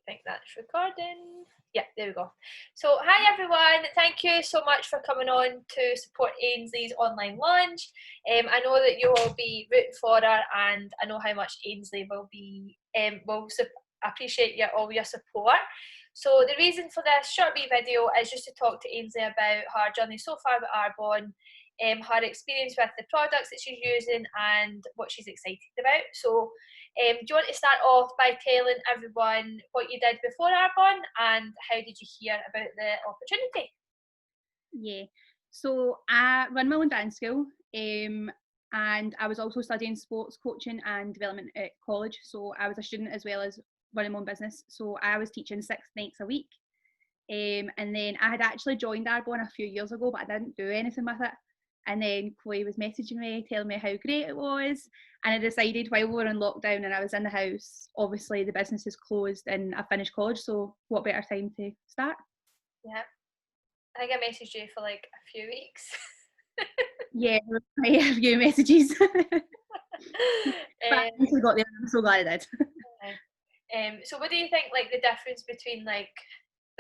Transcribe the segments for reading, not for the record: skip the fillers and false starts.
think that's recording. Yeah, there we go. So hi everyone, thank you so much for coming on to support Ainsley's online launch. I know that you will be rooting for her, and I know how much Ainsley will be appreciate all your support. So the reason for this short wee video is just to talk to Ainsley about her journey so far with Arbonne, her experience with the products that she's using and what she's excited about. So do you want to start off by telling everyone what you did before Arbonne and how did you hear about the opportunity? Yeah, so I run my own dance school, and I was also studying sports coaching and development at college. So I was a student as well as running my own business. So I was teaching 6 nights a week. And then I had actually joined Arbonne a few years ago, but I didn't do anything with it. And then Chloe was messaging me, telling me how great it was. And I decided while we were in lockdown and I was in the house, obviously the business is closed and I finished college. So what better time to start? Yeah, I think I messaged you for like a few weeks. Yeah, there were quite a few messages. But I actually got there. I'm so glad I did. So what do you think, like, the difference between like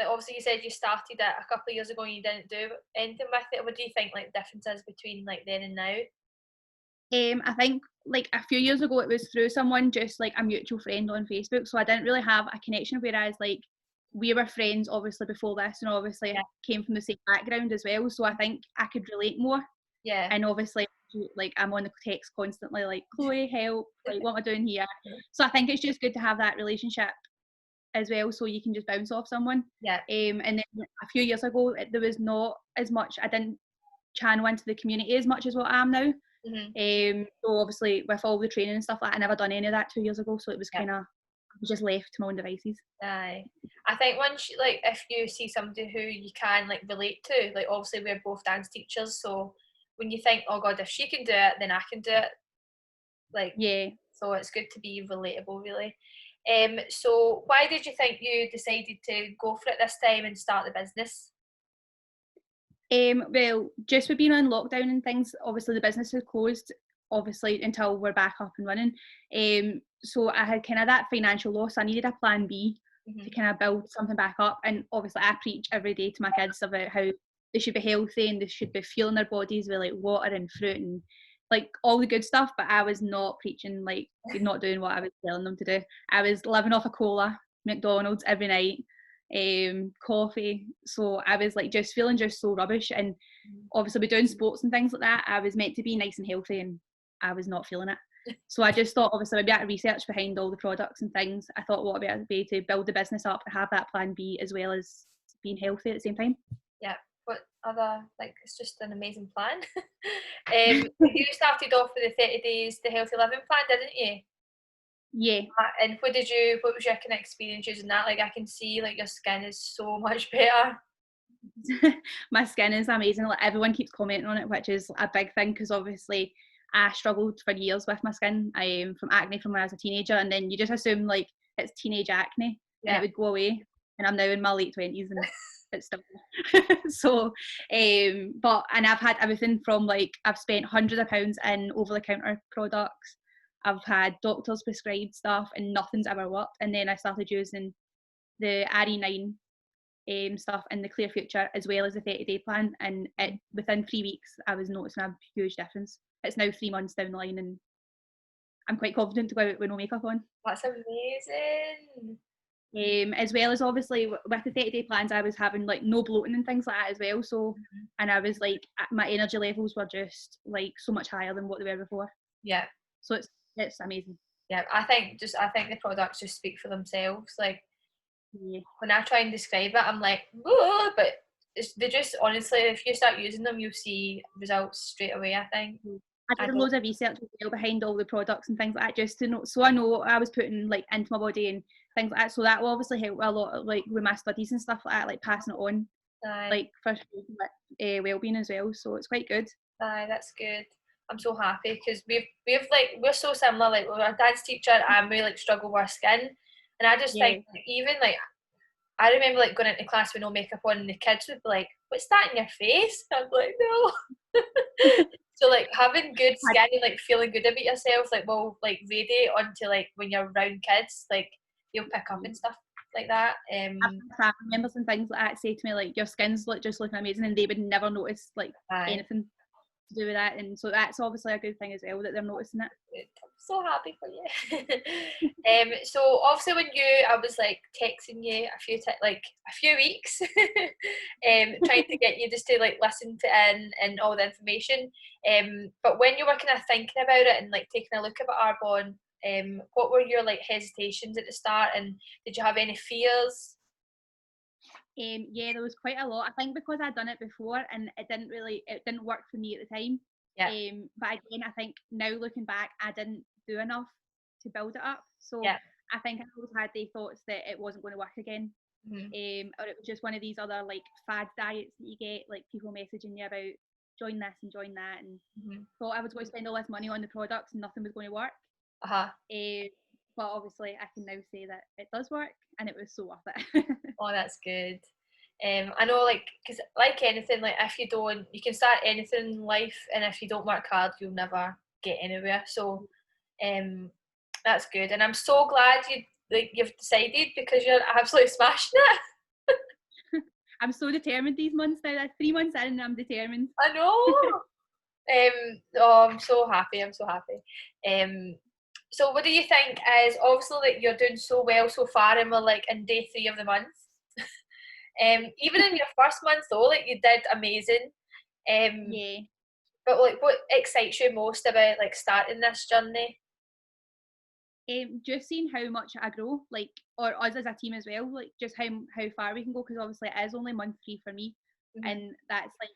obviously you said you started it a couple of years ago and you didn't do anything with it. What do you think, like, the difference is between like then and now? I think like a few years ago it was through someone, just like a mutual friend on Facebook, so I didn't really have a connection, whereas like we were friends obviously before this, and obviously came from the same background as well, so I think I could relate more. Yeah. And obviously like I'm on the text constantly like, Chloe, help, like what am I doing here? So I think it's just good to have that relationship as well, so you can just bounce off someone. Yeah. And then a few years ago there was not as much, I didn't channel into the community as much as what I am now. So obviously with all the training and stuff like that, I never done any of that 2 years ago, so it was kind of, I was just left to my own devices. Aye, I think once like if you see somebody who you can like relate to, like obviously we're both dance teachers, so when you think, oh god, if she can do it then I can do it, like, Yeah. so it's good to be relatable, really. So why did you think you decided to go for it this time and start the business? Well, just with being on lockdown and things, obviously the business was closed, obviously until we're back up and running. So I had kind of that financial loss. I needed a plan B to kind of build something back up. And obviously I preach every day to my kids about how they should be healthy and they should be fueling their bodies with like water and fruit and like all the good stuff. But I was not preaching, like not doing what I was telling them to do. I was living off a cola, McDonald's every night, coffee. So I was like just feeling just so rubbish, and obviously with doing sports and things like that, I was meant to be nice and healthy and I was not feeling it. So I just thought, obviously with a bit of research behind all the products and things, I thought what a better way to build the business up, have that plan B as well as being healthy at the same time. Yeah, what other, like, it's just an amazing plan. You started off with the 30 days the healthy living plan, didn't you? Yeah. And what was your kind of experience using that? Like, I can see like your skin is so much better. My skin is amazing. Like everyone keeps commenting on it, which is a big thing because obviously I struggled for years with my skin. I am from acne from when I was a teenager, and then you just assume like it's teenage acne and it would go away. And I'm now in my late 20s and it's still so but and I've had everything from like I've spent hundreds of pounds in over-the-counter products. I've had doctors prescribed stuff and nothing's ever worked. And then I started using the RE9 stuff in the Clear Future as well as the 30-day plan, and within 3 weeks I was noticing a huge difference. It's now 3 months down the line and I'm quite confident to go out with no makeup on. That's amazing. As well as obviously with the 30-day plans I was having like no bloating and things like that as well, so and I was like my energy levels were just like so much higher than what they were before. Yeah, so it's amazing. Yeah, I think the products just speak for themselves. Like, when I try and describe it, I'm like, whoa, but they just, honestly, if you start using them, you'll see results straight away, I think. I did loads of research as well behind all the products and things like that, just to know, so I know what I was putting like into my body and things like that, so that will obviously help a lot, like with my studies and stuff like that, like passing it on. Like for well-being as well, so it's quite good. Aye, that's good. I'm so happy because we're so similar. Like, with our dance teacher and we like struggle with our skin, and I just think like, even like I remember like going into class with no makeup on and the kids would be like, what's that in your face? I'm like, no. So like having good skin and like feeling good about yourself like will like radiate onto like when you're around kids, like you'll pick up and stuff. like that. Family members and things like that say to me like, your skin's just looking amazing, and they would never notice like anything to do with that, and so that's obviously a good thing as well that they're noticing it. I'm so happy for you. So obviously when I was like texting you a few weeks, trying to get you just to like listen to and all the information. But when you were kind of thinking about it and like taking a look at Arbonne, what were your like hesitations at the start, and did you have any fears? Yeah, there was quite a lot. I think because I'd done it before and it didn't work for me at the time. Yeah. But again, I think now looking back, I didn't do enough to build it up. So yeah. I think I always had the thoughts that it wasn't going to work again. Or it was just one of these other like fad diets that you get, like people messaging you about join this and join that, and thought I was going to spend all this money on the products and nothing was going to work. But obviously I can now say that it does work and it was so worth it. Oh, that's good. I know, like, because like anything, like if you can start anything in life, and if you don't work hard, you'll never get anywhere. So, that's good, and I'm so glad you've decided, because you're absolutely smashing it. I'm so determined these months now. That's 3 months in and I'm determined. I know. I'm so happy. I'm so happy. So what do you think is, obviously that you're doing so well so far, and we're like in day 3 of the month. Even in your first month though, like you did amazing. Yeah. But like, what excites you most about like starting this journey? Just seeing how much I grow, like, or us as a team as well, like just how far we can go, because obviously it is only month 3 for me, and that's like,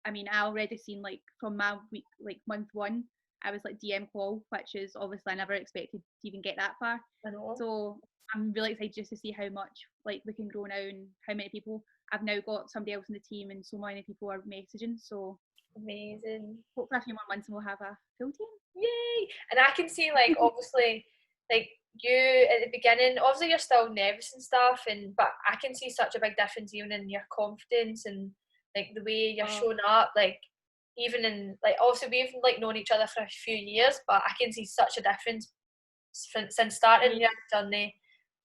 I mean, I already seen like from my week, like month 1, I was like DM call, which is obviously I never expected to even get that far. I know. So I'm really excited just to see how much like we can grow now, and how many people I've now got somebody else in the team, and so many people are messaging. So amazing. Hopefully a few more months and we'll have a full team. Yay! And I can see like obviously like you at the beginning, obviously you're still nervous and stuff, but I can see such a big difference even in your confidence and like the way you're showing up, like even in like, obviously we've like known each other for a few years, but I can see such a difference since starting your journey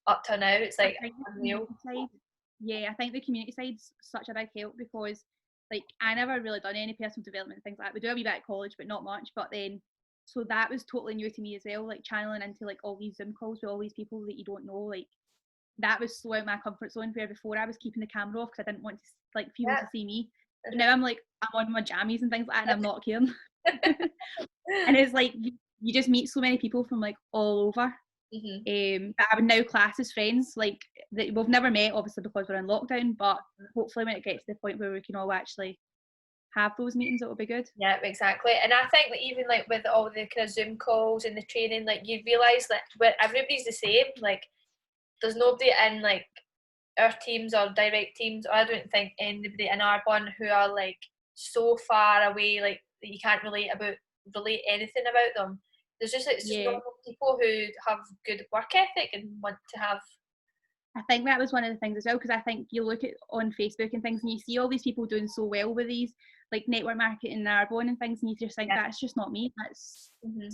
up to now. It's like unreal. I think the community side's such a big help, because like I never really done any personal development things like that. We do a wee bit at college, but not much. But then, so that was totally new to me as well, like channeling into like all these Zoom calls with all these people that you don't know. Like that was so out of my comfort zone, where before I was keeping the camera off because I didn't want to like people to see me. But now I'm like, I'm on my jammies and things like that, and I'm not caring. And it's like you just meet so many people from like all over. That I would now class as friends, like that we've never met obviously because we're in lockdown, but hopefully when it gets to the point where we can all actually have those meetings, it will be good. Yeah, exactly. And I think that even like with all the kind of Zoom calls and the training, like you realise that where everybody's the same, like there's nobody in like our teams or direct teams, or I don't think anybody in Arbonne who are like so far away, like that you can't relate anything about them. There's just like it's just normal people who have good work ethic and want to have. I think that was one of the things as well, because I think you look at on Facebook and things and you see all these people doing so well with these like network marketing and Arbonne and things, and you just think that's just not me.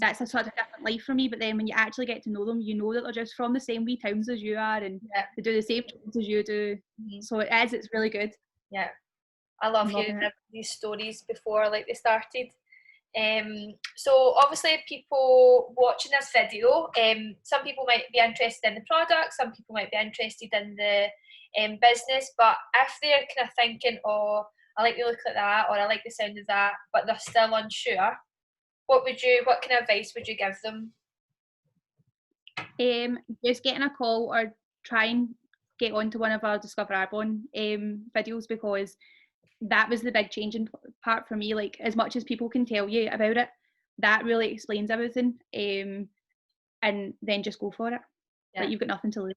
That's a sort of different life for me. But then when you actually get to know them, you know that they're just from the same wee towns as you are, and they do the same jobs as you do. So it's really good. Yeah, I love hearing these stories before like they started. So obviously people watching this video, some people might be interested in the product, some people might be interested in the business, but if they're kind of thinking, oh, I like the look of that, or I like the sound of that, but they're still unsure, what kind of advice would you give them? Just getting a call or try and get onto one of our Discover Arbonne videos, because that was the big changing part for me. Like as much as people can tell you about it, that really explains everything, and then just go for it. Like you've got nothing to lose.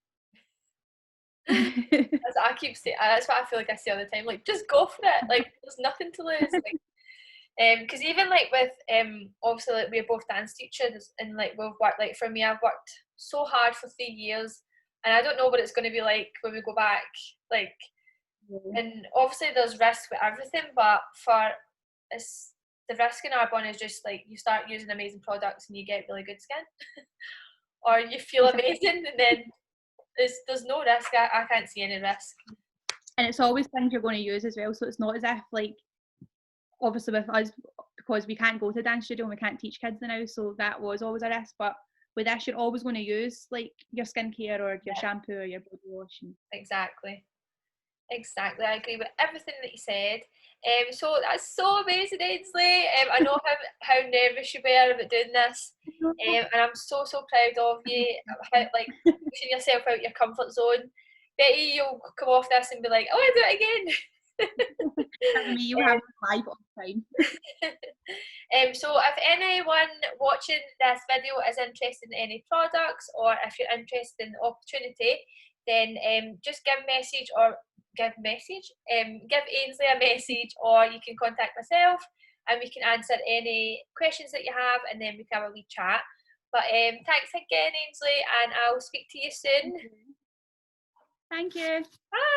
That's what I keep saying. That's what I feel like I say all the time, like just go for it, like there's nothing to lose. Like, because even like with obviously like we're both dance teachers, and like we've worked, like for me I've worked so hard for 3 years, and I don't know what it's going to be like when we go back, like and obviously there's risk with everything, but the risk in Arbonne is just like you start using amazing products and you get really good skin or you feel amazing, and then there's no risk. I can't see any risk. And it's always things you're going to use as well, so it's not as if, like, obviously with us, because we can't go to dance studio and we can't teach kids now, so that was always a risk, but with this you're always going to use like your skincare or your shampoo or your body wash. Exactly, I agree with everything that you said. So that's so amazing, Ainsley. I know how nervous you were about doing this, and I'm so proud of you. How, like, pushing yourself out your comfort zone. Bet you'll come off this and be like, oh, I do it again. Me, you have live all the time. So if anyone watching this video is interested in any products, or if you're interested in the opportunity, then just give Ainsley a message, or you can contact myself and we can answer any questions that you have, and then we can have a wee chat. But thanks again, Ainsley, and I'll speak to you soon. Thank you. Bye.